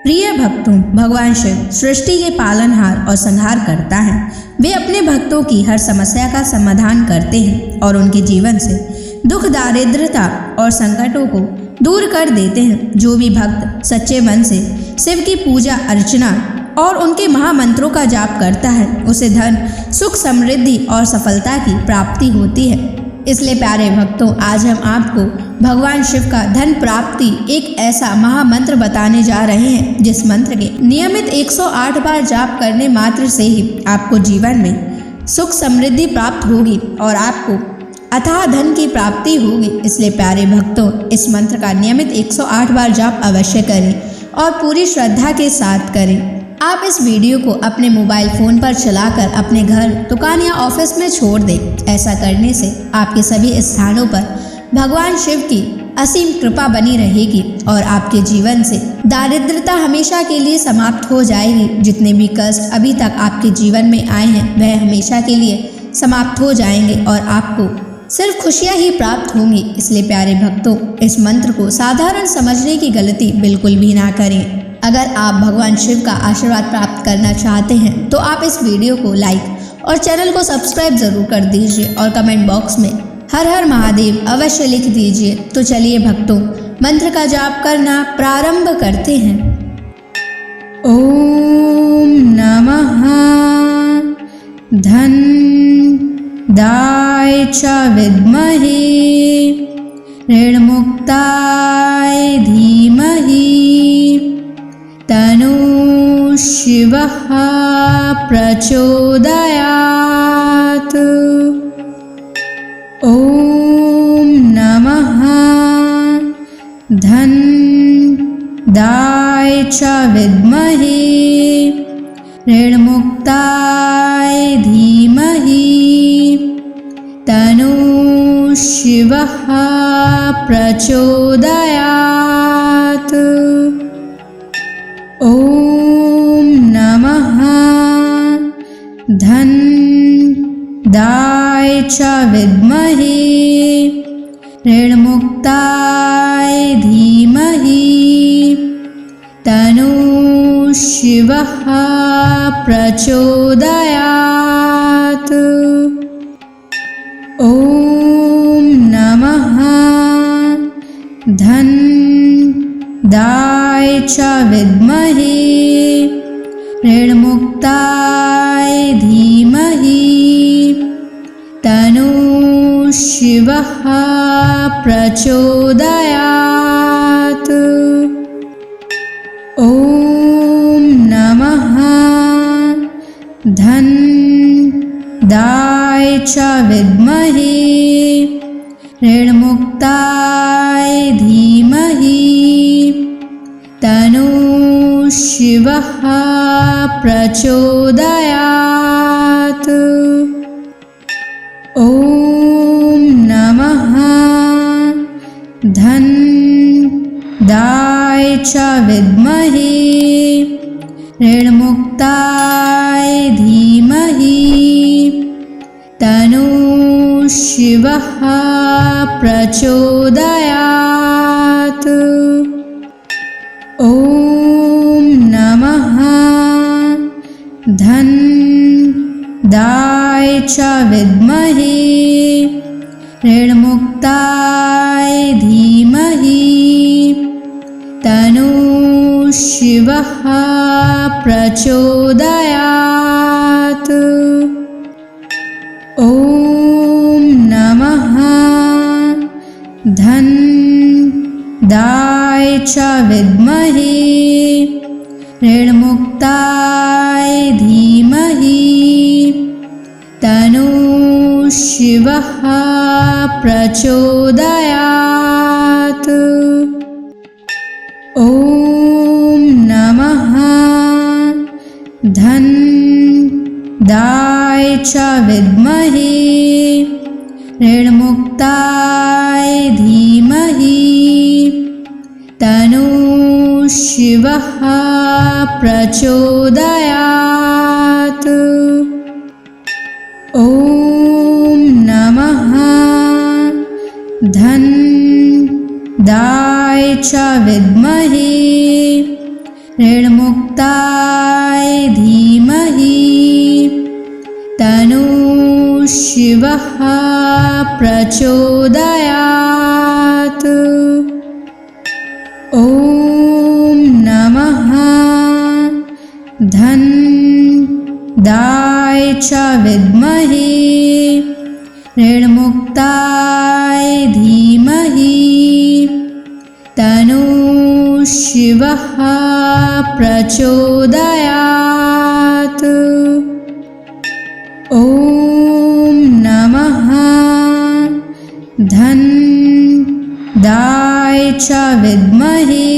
प्रिय भक्तों, भगवान शिव सृष्टि के पालनहार और संहार करता है। वे अपने भक्तों की हर समस्या का समाधान करते हैं और उनके जीवन से दुख, दारिद्रता और संकटों को दूर कर देते हैं। जो भी भक्त सच्चे मन से शिव की पूजा अर्चना और उनके महामंत्रों का जाप करता है, उसे धन, सुख, समृद्धि और सफलता की प्राप्ति होती है। इसलिए प्यारे भक्तों, आज हम आपको भगवान शिव का धन प्राप्ति एक ऐसा महामंत्र बताने जा रहे हैं, जिस मंत्र के नियमित 108 बार जाप करने मात्र से ही आपको जीवन में सुख समृद्धि प्राप्त होगी और आपको अथाह धन की प्राप्ति होगी। इसलिए प्यारे भक्तों, इस मंत्र का नियमित 108 बार जाप अवश्य करें और पूरी श्रद्धा के साथ करें। आप इस वीडियो को अपने मोबाइल फ़ोन पर चलाकर अपने घर, दुकान या ऑफिस में छोड़ दें। ऐसा करने से आपके सभी स्थानों पर भगवान शिव की असीम कृपा बनी रहेगी और आपके जीवन से दारिद्रता हमेशा के लिए समाप्त हो जाएगी। जितने भी कष्ट अभी तक आपके जीवन में आए हैं, वह हमेशा के लिए समाप्त हो जाएंगे और आपको सिर्फ खुशियाँ ही प्राप्त होंगी। इसलिए प्यारे भक्तों, इस मंत्र को साधारण समझने की गलती बिल्कुल भी ना करें। अगर आप भगवान शिव का आशीर्वाद प्राप्त करना चाहते हैं तो आप इस वीडियो को लाइक और चैनल को सब्सक्राइब जरूर कर दीजिए और कमेंट बॉक्स में हर हर महादेव अवश्य लिख दीजिए। तो चलिए भक्तों, मंत्र का जाप करना प्रारंभ करते हैं। ओम नमः धन दाय च विद्महे ऋणमुक्ताय धीमहि तनु शिवः प्रचोदयात्। ओम नमः धन दाय च विद्महे ऋणमुक्ताय धीमहि तनु शिवः प्रचोदयात्। ओम नमः धन दाय च विद्महे ऋणमुक्ताय धीमहि तनु शिवः प्रचोदयात्। ओम नमः धन दाय च विद्महे ऋणमुक्ताय धीमहि तनु शिवः प्रचोदयात्। ओम नमः धन दाय च विद्महे ऋणमुक्ताय धीमहि तनु शिवः प्रचोदयात्। ओम नमः धन दाय च विद्महे ऋणमुक्ताय धीमहि तनु शिवः प्रचोदयात्। ओम नमः धन दाय च विद्महे ऋणमुक्ताय धीमहि तनु शिवः प्रचोदयात्। ओम नमः धन दाय च विद्महे ऋणमुक्ताय धीमहि तनु शिवः प्रचोदयात्। ओम नमः धन दाय च विद्महे ऋणमुक्ताय धीमहि तनु शिवः प्रचोदयात्। ओम नमः धन दाय च विद्महे ऋणमुक्ताय धीमहि तन्नः शिवः प्रचोदयात्। ॐ नमः धन्दाय च विद्महे ऋणमुक्ताय धीमहि तन्नः शिवः प्रचोदयात्। ॐ नमः धन्दाय च विद्महे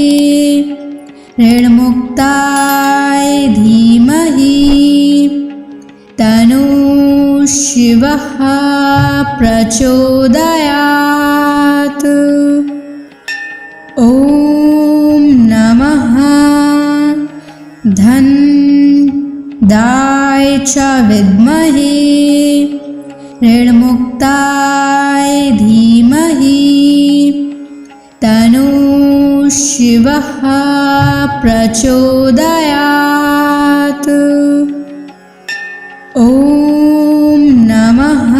ऋणमुक्ताय धीमहि तन्नः शिवः प्रचोदयात्। ॐ नमः धन्दाय च विद्महे ऋणमुक्ताय धीमहि तन्नः शिवः प्रचोदयात्। ॐ नमः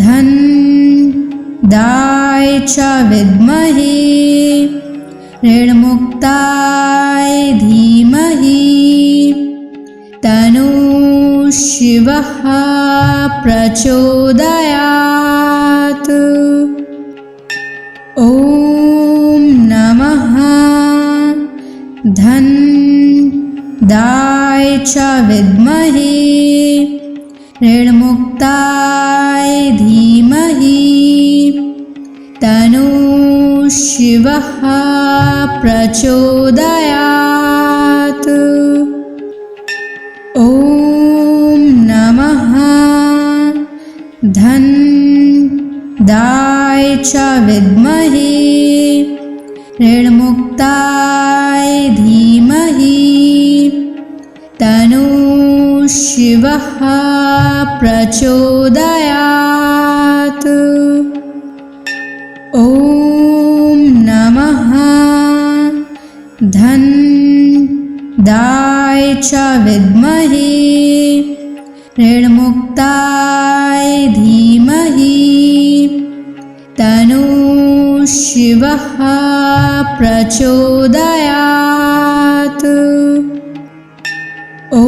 धन्दाय च विद्महे ऋणमुक्ताय धीमहि तन्नः शिवः प्रचोदयात्। ॐ नमः धन्दाय च विद्महे ऋणमुक्ताय धीमहि तन्नः शिवः प्रचोदयात्। ॐ नमः धन्दाय च विद्महे ऋणमुक्ताय धीमहि तन्नः शिवः प्रचोदयात्। ॐ नमः धन्दाय च विद्महे ऋणमुक्ताय धीमहि तन्नः शिवः प्रचोदयात्। ॐ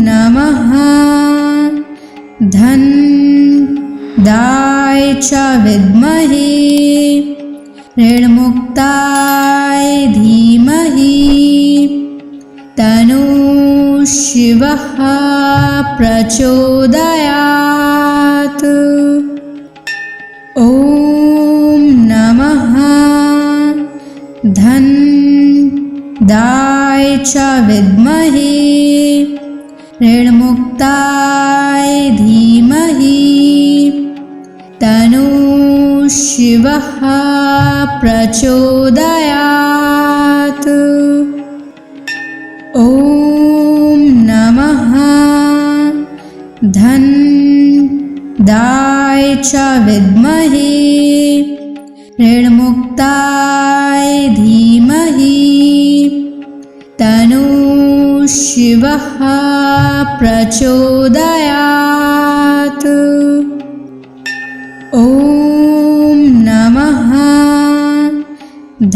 नमः धन्दाय च विद्महे ऋणमुक्ताय धीमहि तन्नः शिवः प्रचोदयात्। ॐ नमः धन्दाय च विद्महे ऋणमुक्ताय धीमहि तन्नः शिवः प्रचोदयात्। ॐ नमः धन्दाय च विद्महे ऋणमुक्ताय धीमहि तन्नः शिवः प्रचोदयात्। ॐ नमः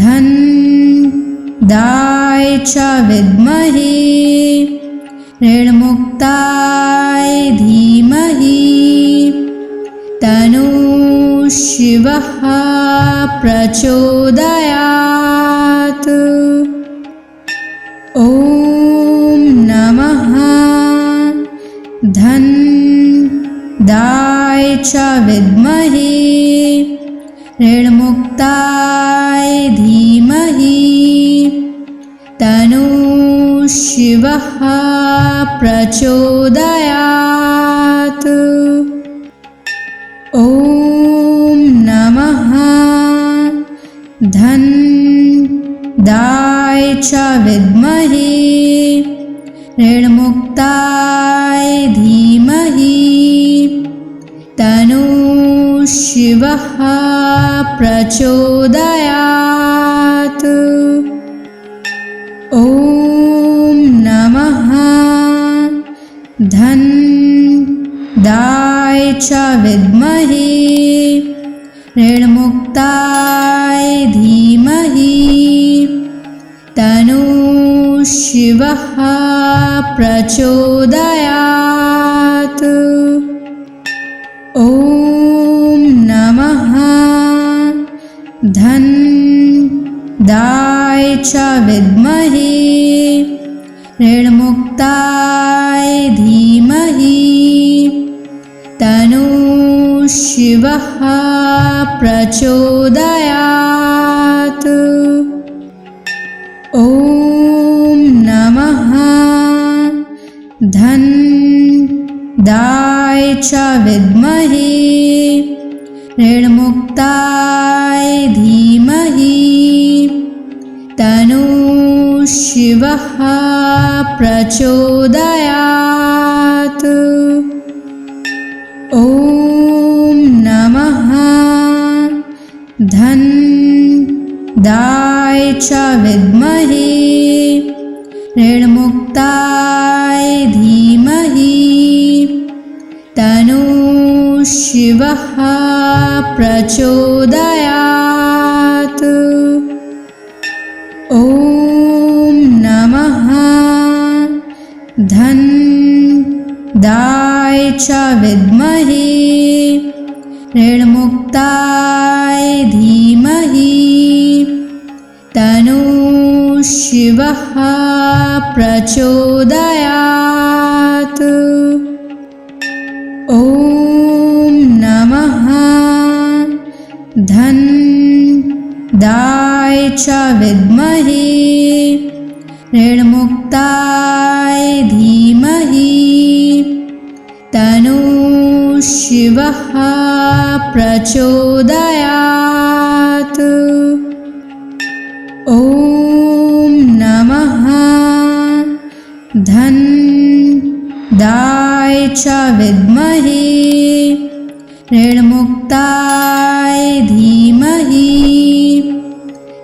धन्दाय च विद्महे ऋणमुक्ताय धीमहि तन्नः शिवः प्रचोदयात्। ॐ नमः धन्दाय च विद्महे ऋणमुक्ताय धीमहि तन्नः शिवः प्रचोदयात्। ॐ नमः धन्दाय च विद्महे ऋणमुक्ताय धीमहि तन्नः शिवः प्रचोदयात्। च विद्महे ऋणमुक्ताय धीमहि तन्नः शिवः प्रचोदयात्। ॐ नमः धनदाय च विद्महे ऋणमुक्ताय धीमहि तन्नः शिवः प्रचोदयात्। ॐ नमः धनदाय च विद्महे ऋणमुक्ताय धीमहि तन्नः शिवः प्रचोदयात्। ॐ नमः धनदाय च विद्महे ऋणमुक्ताय धीमहि तन्नः शिवः प्रचोदयात्। ॐ नमः धनदाय च विद्महे ऋणमुक्ताय धीमहि तन्नः शिवः प्रचोदयात्। ॐ नमः धनदाय च विद्महे ऋणमुक्ताय धीमहि तन्नः शिवः प्रचोदयात्। ॐ नमः धनदाय च विद्महे ऋणमुक्ताय धीमहि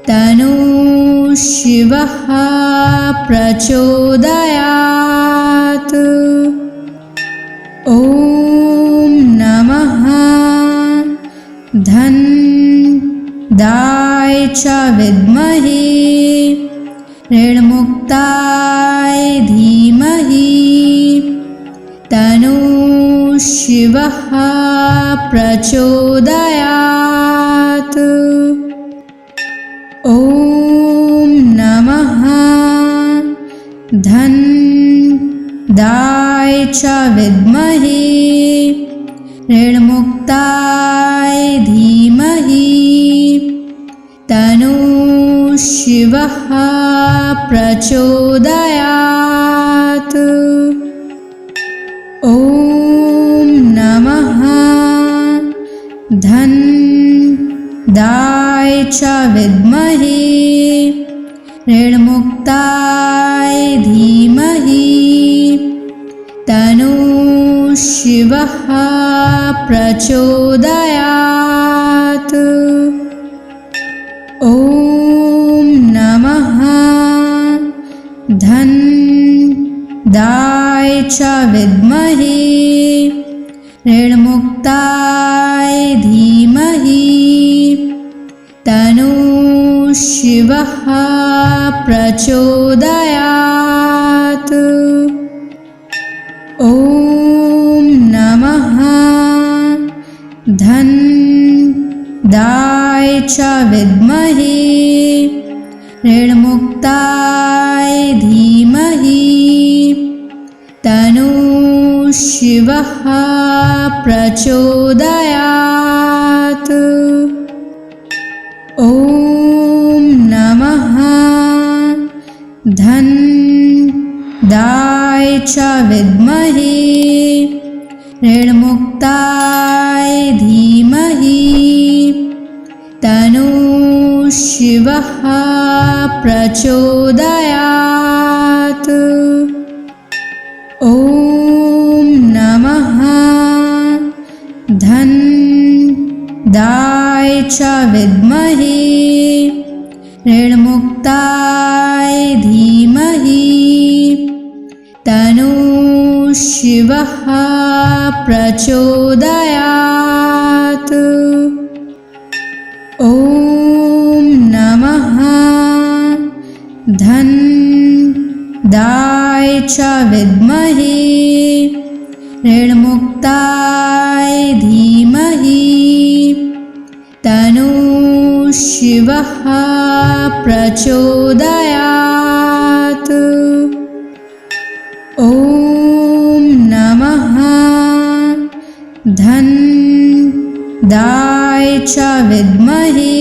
तन्नः शिवः प्रचोदयात्। ॐ नमः धनदाय च विद्महे ऋणमुक्ताय धीमहि तन्नः शिवः प्रचोदयात्। ॐ नमः धनदाय च विद्महे ऋणमुक्ताय धीमहि तन्नः शिवः प्रचोदयात्। ॐ नमः धनदाय च विद्महे ऋणमुक्ताय धीमहि तन्नः शिवः प्रचोदयात्। ॐ नमः धनदाय च विद्महे ऋणमुक्ताय धीमहि तन्नः शिवः प्रचोदयात्। ॐ नमः धनदाय च विद्महे ऋणमुक्ताय धीमहि तन्नः शिवः प्रचोदयात्। ॐ नमः धनदाय च विद्महे ऋणमुक्ताय धीमहि तन्नः शिवः प्रचोदयात्। ॐ नमः धनदाय च विद्महे ऋणमुक्ताय धीमहि तन्नः शिवः प्रचोदयात्। ॐ नमः धन्दाय च विद्महे ऋणमुक्ताय धीमहि तन्नो शिवः प्रचोदयात्। ॐ नमः धन्दाय च विद्महे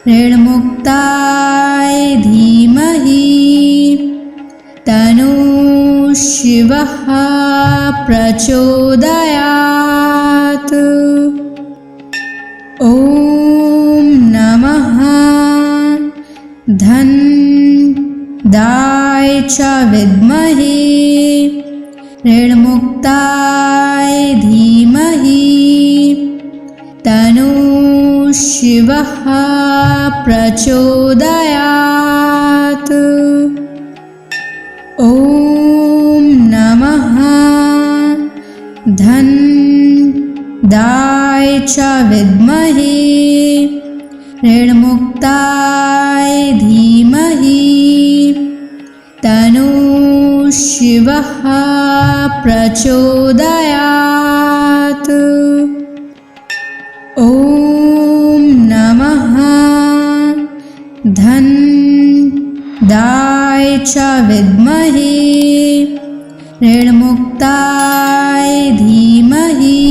ऋणमुक्ताय धीमहि तन्नो शिवः प्रचोदयात्। ॐ नमः धन्दाय च विद्महे ऋणमुक्ताय धीमहि तन्नो शिवः प्रचोदयात्। ॐ नमः धन्दाय च विद्महे ऋणमुक्ताय धीमहि तन्नो शिवः प्रचोदयात्। ॐ नमः धन्दाय च विद्महे ऋणमुक्ताय धीमहि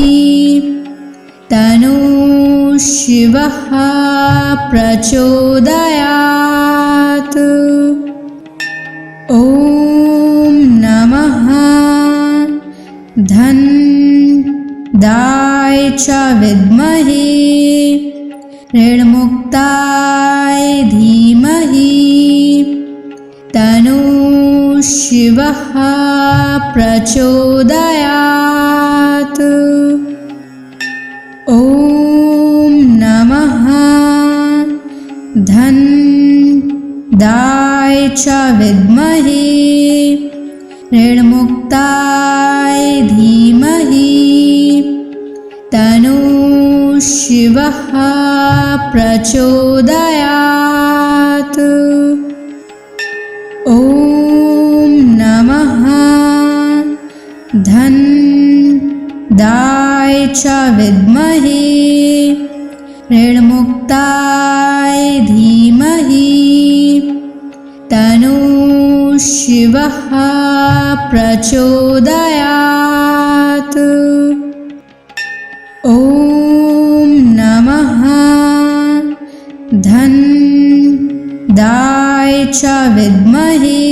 तन्नो शिवः प्रचोदयात्। ॐ नमः धन्दाय च विद्महे ऋणमुक्ताय धीमहि तन्नो शिवः प्रचोदयात्। ॐ नमः धन्दाय च विद्महे ऋणमुक्ताय धीमहि तन्नो शिवः प्रचोदयात्। ॐ नमः धन्दाय च विद्महे ऋणमुक्ताय धीमहि तन्नो शिवः प्रचोदयात्। ॐ नमः धन्दाय च विद्महे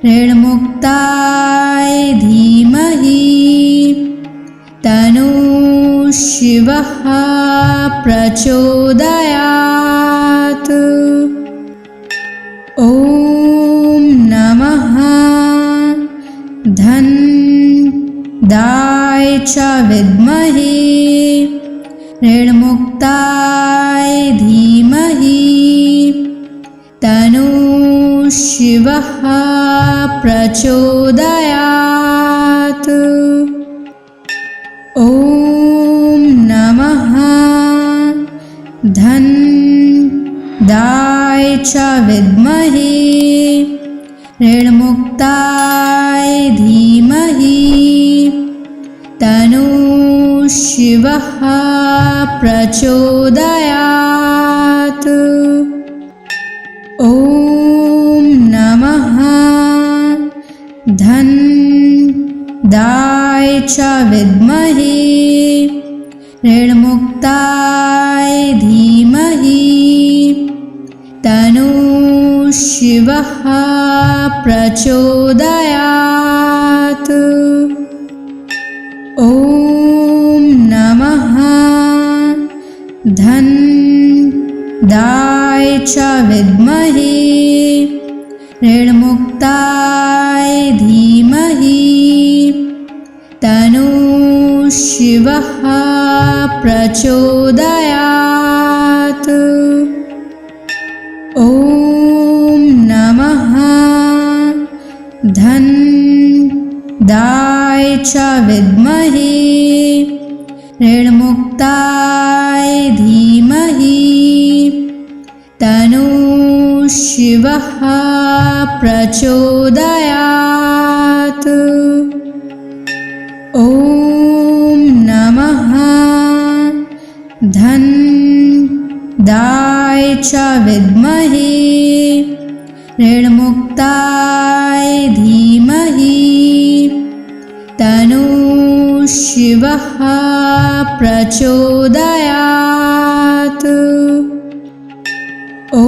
ऋणमुक्ताय धीमहि तन्नो शिवः प्रचोदयात्। ॐ नमः धन्दाय च विद्महे ऋणमुक्ताय धीमहि तन्नो शिवः प्रचोदयात्। ॐ नमः धन्दाय च विद्महे ऋणमुक्ताय धीमहि तन्नो शिवः प्रचोदयात्। ॐ नमः धन्दाय च विद्महे ऋणमुक्ताय धीमहि तन्नो शिवः प्रचोदयात्। ॐ नमः धन्दाय च विद्महे ऋणमुक्ताय धीमहि तन्नो शिवः प्रचोदयात्। ॐ नमः धन्दाय च विद्महे ऋणमुक्ताय धीमहि तन्नः शिवः प्रचोदयात्। ॐ नमः धनदाय च विद्महे ऋणमुक्ताय धीमहि तन्नः शिवः प्रचोदयात्। ॐ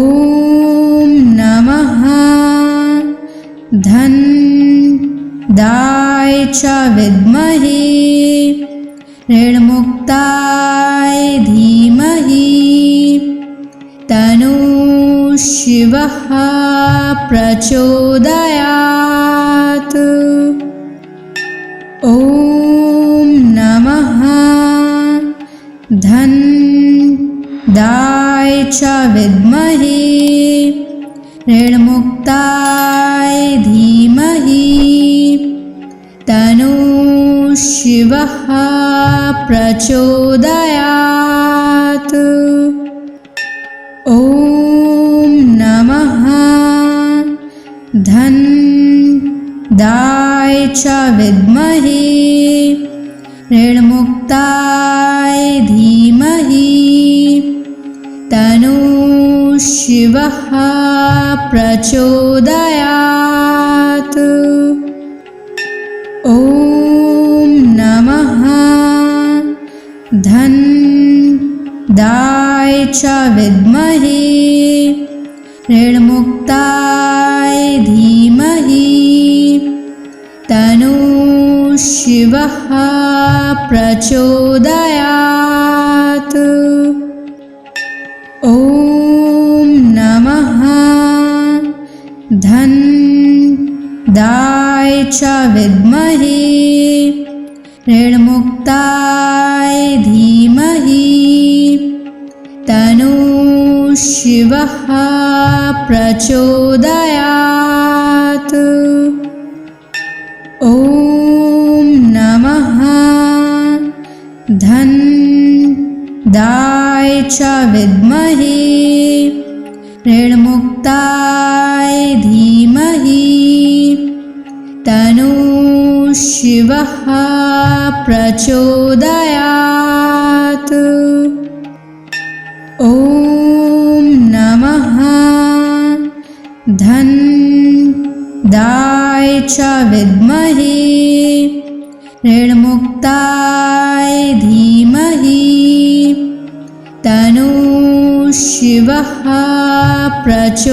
नमः धनदाय च विद्महे ऋणमुक्ताय धीमहि तन्नः शिवः प्रचोदयात्। ॐ नमः धनदाय च विद्महे ऋणमुक्ताय धीमहि तन्नः शिवः प्रचोदयात्। ॐ नमः धनदाय च विद्महे ऋणमुक्ताय धीमहि तन्नः शिवः प्रचोदयात्। ॐ नमः धनदाय च विद्महे ऋणमुक्ताय धीमहि तन्नः शिवः प्रचोदयात्। ॐ नमः धनदाय च विद्महे ऋणमुक्ताय धीमहि तन्नः शिवः प्रचोदयात्। ॐ नमः धनदाय च विद्महे ऋणमुक्ताय धीमहि तन्नः शिवः प्रचोदयात्। ॐ नमः धनदाय च विद्महे ऋणमुक्ताय धीमहि तन्नः शिवः प्रचोदयात्।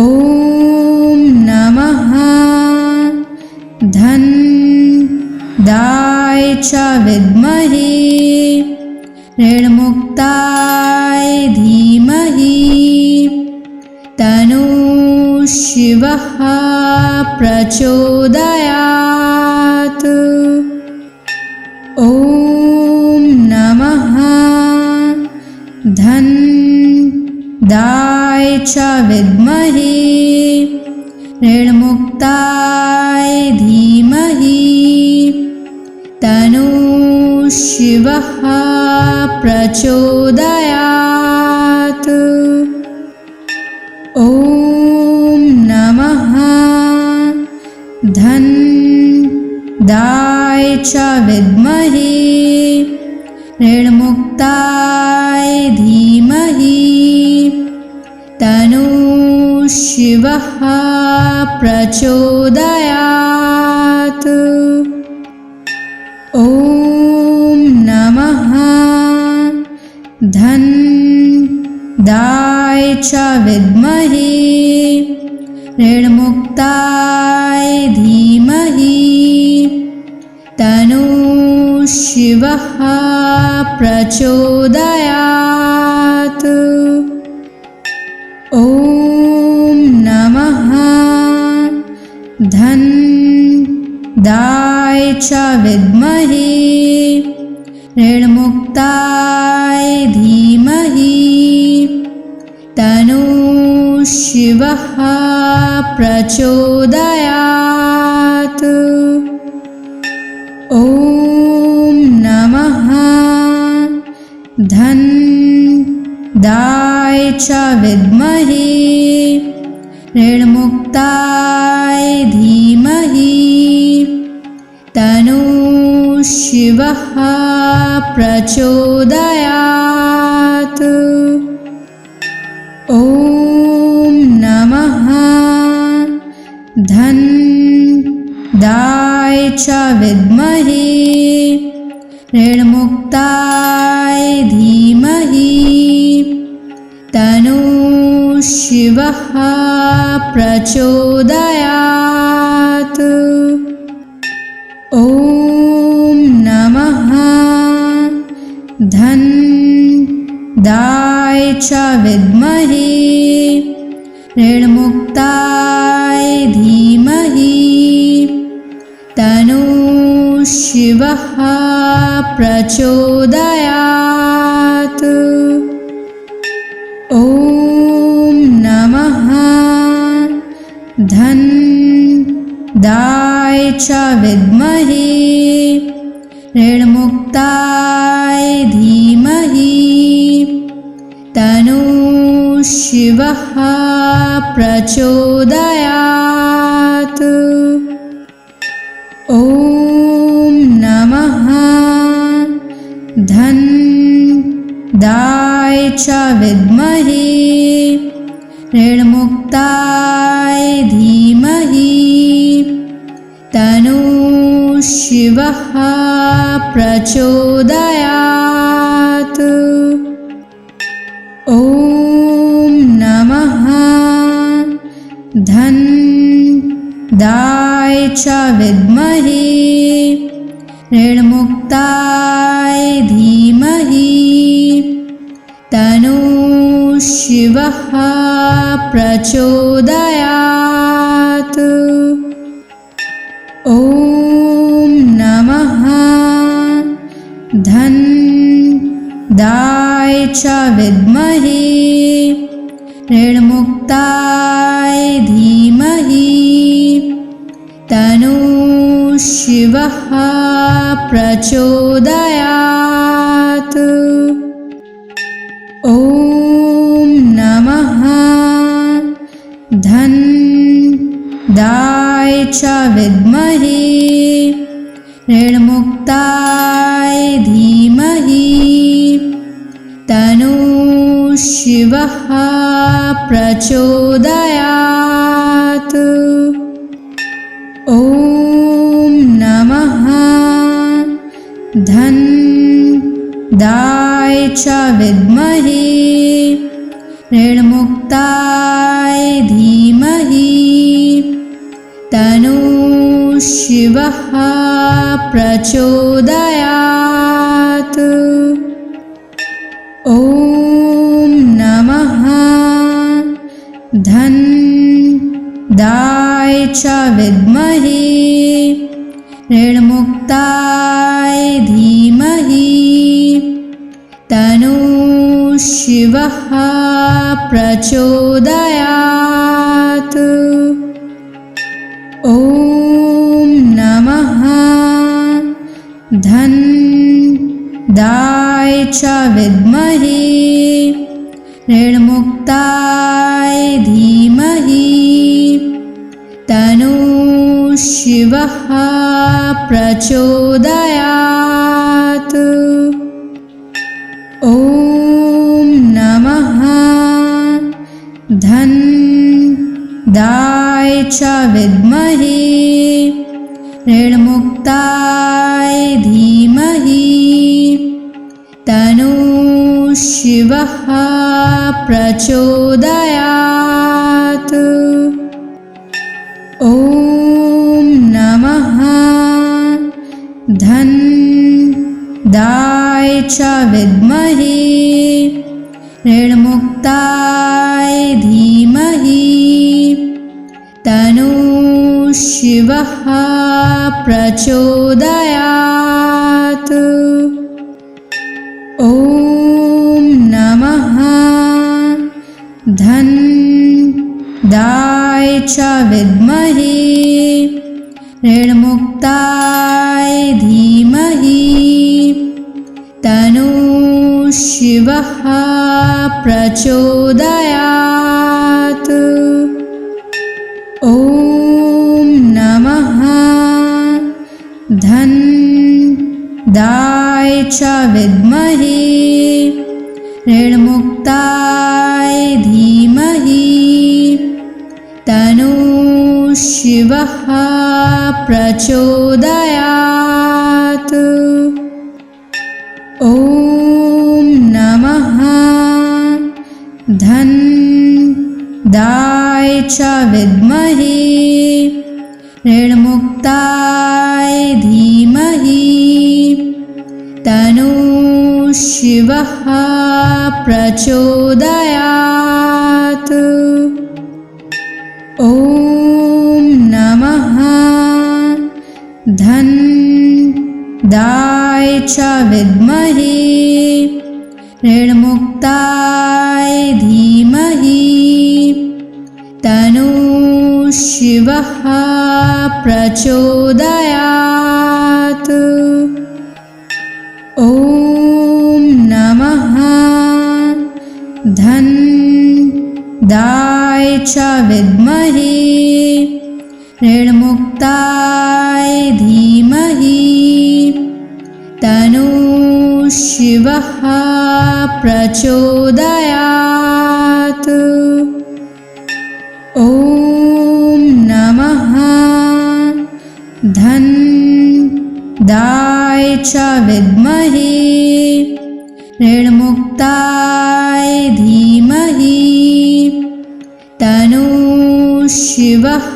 ॐ नमः धनदाय च विद्महे ऋणमुक्ताय धीमहि तन्नः शिवः प्रचोदयात्। ॐ नमः धनदाय च विद्महे ऋणमुक्ताय धीमहि तन्नः शिवः प्रचोदयात्। ॐ नमः धनदाय च विद्महे ऋणमुक्ताय धीमहि तन्नः शिवः प्रचोदयात्। ॐ नमः धनदाय च विद्महे ऋणमुक्ताय धीमहि तन्नः शिवः प्रचोदयात्। ॐ नमः धनदाय च विद्महे ऋणमुक्ताय धीमहि तन्नः शिवः शिवः प्रचोदयात्। ॐ नमः धन्दाय च विद्महे ऋणमुक्ताय धीमहि तन्नो शिवः प्रचोदयात्। ॐ नमः धन्दाय च विद्महे ऋणमुक्ताय धीमहि तन्नो शिवः प्रचोदयात्। ॐ नमः धन्दाय च विद्महे ऋणमुक्ताय धीमहि तन्नो शिवः प्रचोदयात्। ॐ नमः धन्दाय च विद्महे ऋणमुक्ताय धीमहि तन्नो शिवः प्रचोदयात्। ॐ नमः धन्दाय च विद्महे ऋणमुक्ताय धीमहि तन्नो शिवः प्रचोदयात्। ॐ नमः धन्दाय च विद्महे ऋणमुक्ताय धीमहि तन्नो शिवः प्रचोदयात्। ॐ नमः धन्दाय च विद्महे ऋणमुक्ताय धीमहि तन्नो शिवः प्रचोदयात्। ॐ नमः धन्दाय च विद्महे ऋणमुक्ताय धीमहि तन्नो शिवः प्रचोदयात्। ॐ नमः धन्दाय च विद्महे ऋणमुक्ताय धीमहि तन्नो शिवः प्रचोदयात्। ॐ नमः धन्दाय च विद्महे ऋणमुक्ताय धीमहि तन्नो शिवः प्रचोदयात्। ॐ नमः धन्दाय च विद्महे ऋणमुक्ताय धीमहि तन्नो शिवः प्रचोदयात्। ॐ नमः धन्दाय च विद्महे ऋणमुक्ताय धीमहि तन्नो शिवः प्रचोदयात्। ॐ नमः धन्दाय च विद्महे ऋणमुक्ताय धीमहि तन्नो शिवः प्रचोदयात्। ॐ नमः धन्दाय च विद्महे ऋणमुक्ताय धीमहि तन्नो शिवः प्रचोदयात्। ॐ नमः धनदाय च विद्महे ऋणमुक्ताय धीमहि तन्नो शिवः प्रचोदयात्। ॐ नमः धनदाय च विद्महे ऋणमुक्ताय धीमहि तन्नो शिवः प्रचोदयात्। ॐ नमः धनदाय च विद्महे ऋणमुक्ताय धीमहि तन्नो शिवः प्रचोदयात्। ॐ नमः धनदाय च विद्महे ऋणमुक्ताय धीमहि तन्नो शिवः प्रचोदयात्। ॐ नमः धनदाय च विद्महे ऋणमुक्ताय धीमहि तन्नो शिवः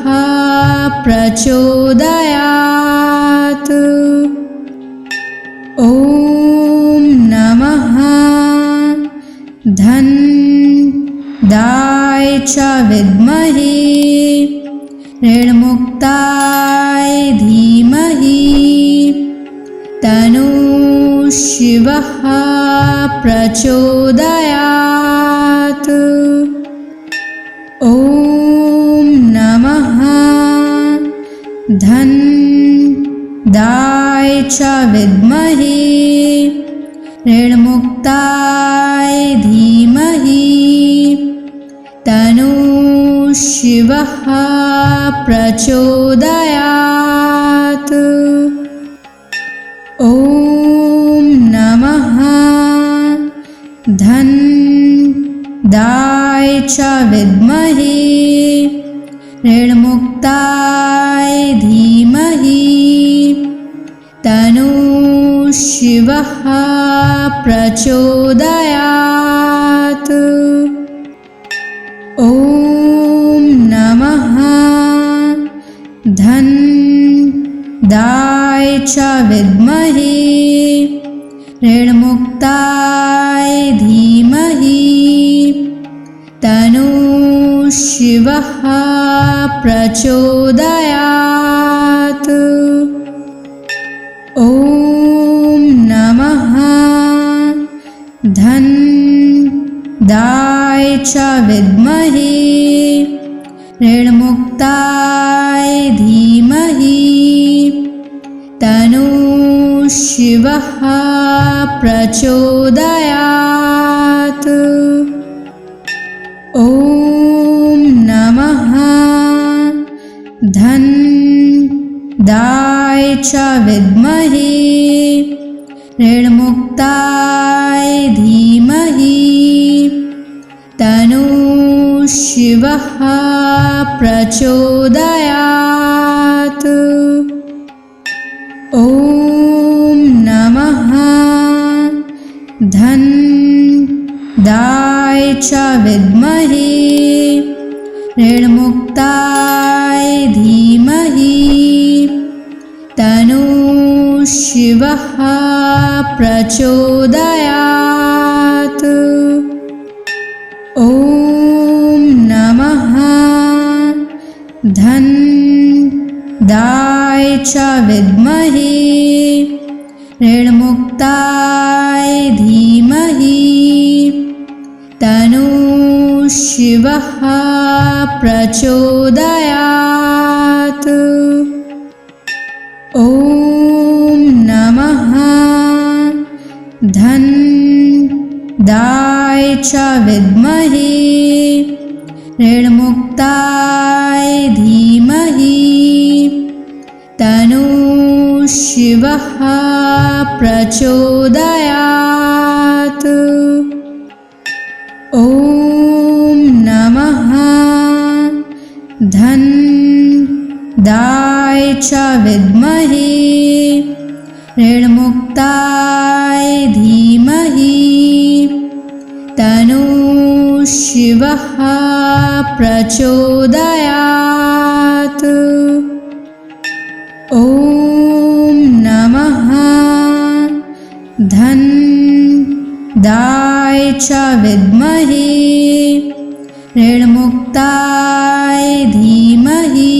प्रचोदयात्। ॐ नमः धनदाय च विद्महे ऋणमुक्ताय धीमहि तन्नो शिवः प्रचोदयात्। ॐ नमः धनदाय च विद्महे ऋणमुक्ताय धीमहि तन्नो शिवः प्रचोदयात्। ॐ नमः धनदाय च विद्महे ऋणमुक्ताय धीमहि तन्नो शिवः प्रचोदयात्। ॐ नमः धनदाय च विद्महे ऋणमुक्ताय धीमहि तन्नो शिवः प्रचोदयात्। ॐ नमः धनदाय च विद्महे ऋणमुक्ताय धीमहि तन्नो शिवः प्रचोदयात्। ॐ नमः धनदाय च विद्महे ऋणमुक्ताय धीमहि तन्नो शिवः प्रचोदयात्। ॐ नमः धनदाय च विद्महे ऋणमुक्ताय धीमहि तन्नो शिवः प्रचोदयात्। ॐ नमः धनदाय च विद्महे ऋणमुक्ताय धीमहि तन्नो शिवः प्रचोदयात्। ॐ नमः धन्दाय च विद्महे ऋणमुक्ताय धीमहि तन्नो शिवः प्रचोदयात्। ॐ नमः धन्दाय च विद्महे ऋणमुक्ताय धीमहि तन्नो शिवः प्रचोदयात्। ॐ नमः धन्दाय च विद्महे ऋणमुक्ताय धीमहि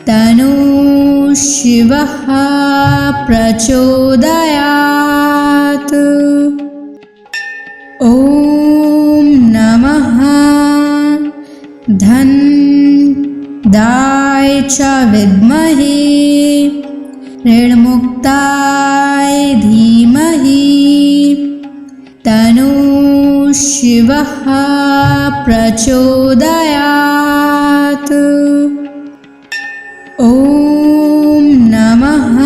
तन्नो शिवः प्रचोदयात्। ॐ नमः धन्दाय च विद्महे ऋणमुक्ताय धीमहि तन्नो शिवः प्रचोदयात्। ॐ नमः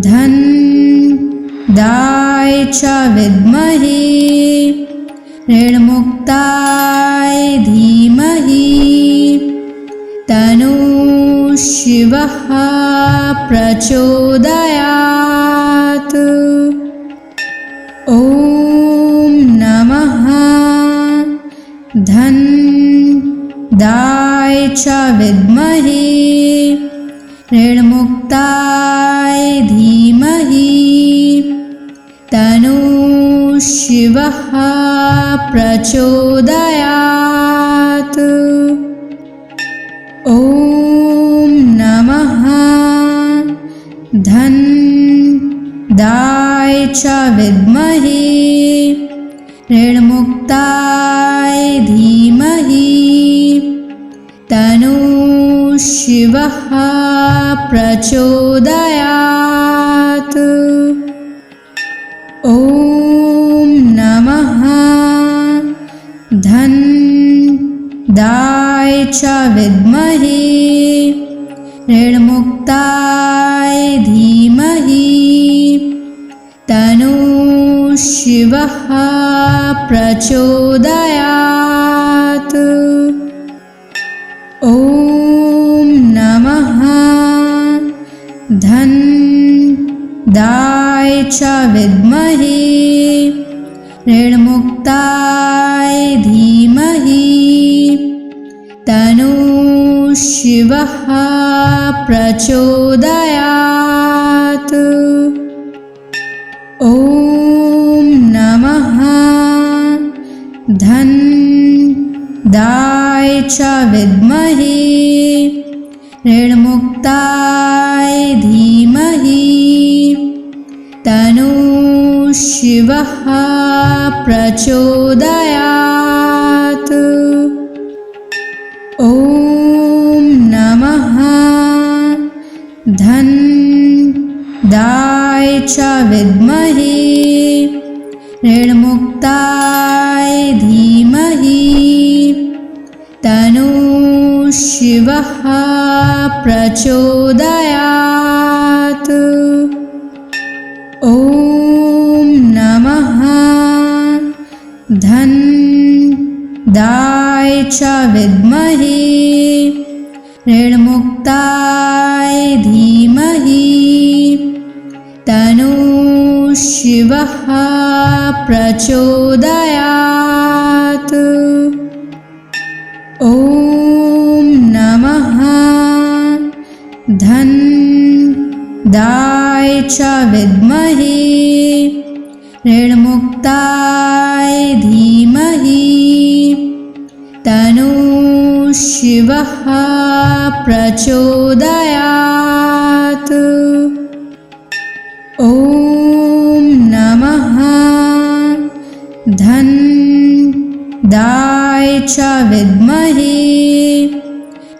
धन्दाय च विद्महे ऋणमुक्ताय धीमहि तन्नो शिवः प्रचोदयात्। ॐ नमः धन्दाय च विद्महे ऋणमुक्ताय धीमहि तन्नो शिवः प्रचोदयात्। ॐ नमः धन्दाय च विद्महे ऋणमुक्ताय धीमहि तन्नो शिवः प्रचोदयात्। ॐ नमः धन्दाय च विद्महे ऋणमुक्ताय धीमहि तन्नो शिवः प्रचोदयात्। ॐ नमः धन्दाय च विद्महे ऋणमुक्ताय धीमहि तन्नो शिवः प्रचोदयात्। ॐ नमः धन्दाय च विद्महे ऋणमुक्ताय धीमहि तन्नो शिवः प्रचोदयात्। ॐ नमः धन्दाय च विद्महे ऋणमुक्ताय धीमहि तन्नो शिवः प्रचोदयात्। ॐ नमः धन्दाय च विद्महे ऋणमुक्ताय धीमहि तन्नो शिवः प्रचोदयात्। ॐ नमः धन्दाय च विद्महे ऋणमुक्ताय धीमहि तन्नो शिवः प्रचोदयात्। ॐ नमः च विद्महे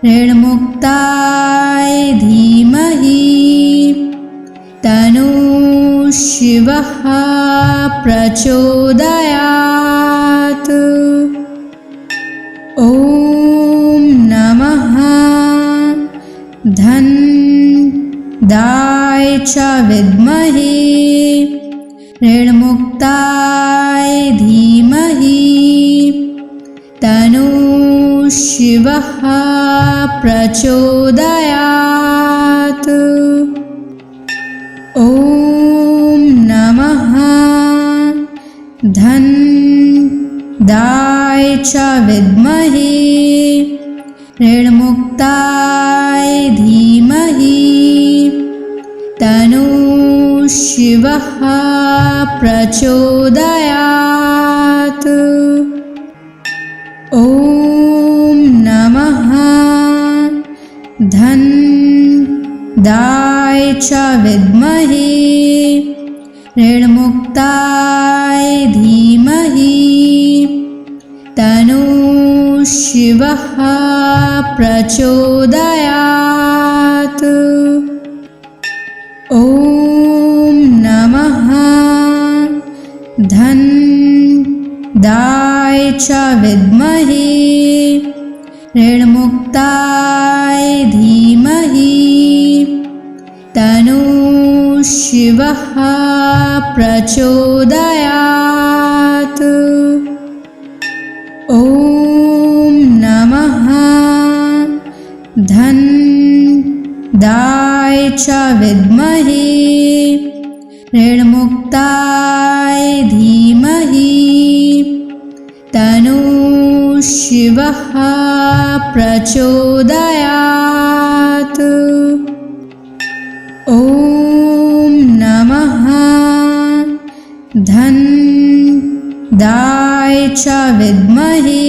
ऋणमुक्ताय धीमहि तन्नो शिवः प्रचोदयात्। ॐ नमः धन्दाय च विद्महे ऋणमुक्ताय धीमहि तन्नो शिवः प्रचोदयात्। ॐ नमः धन्दाय च विद्महे ऋणमुक्ताय धीमहि तन्नो शिवः प्रचोदयात्। ॐ नमः धन्दाय च विद्महे ऋणमुक्ताय धीमहि तन्नो शिवः प्रचोदयात्। ॐ नमः धन्दाय च विद्महे ऋणमुक्ताय धीमहि तन्नो शिवः प्रचोदयात्। ॐ नमः धन्दाय च विद्महे ऋणमुक्ताय धीमहि तन्नो शिवः प्रचोदयात्। ॐ नमः धन्दाय च विद्महे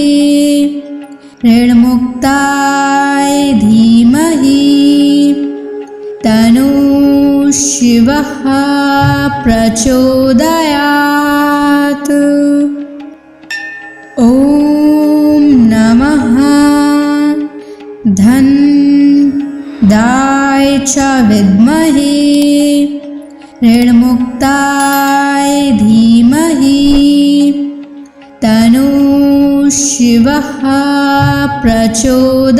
ऋणमुक्ताय धीमहि तन्नो शिवः प्रचोदयात्। ॐ नमः धन्दाय च विद्महे ऋणमुक्ताय धीमहि तन्नो शिवः प्रचोदयात्।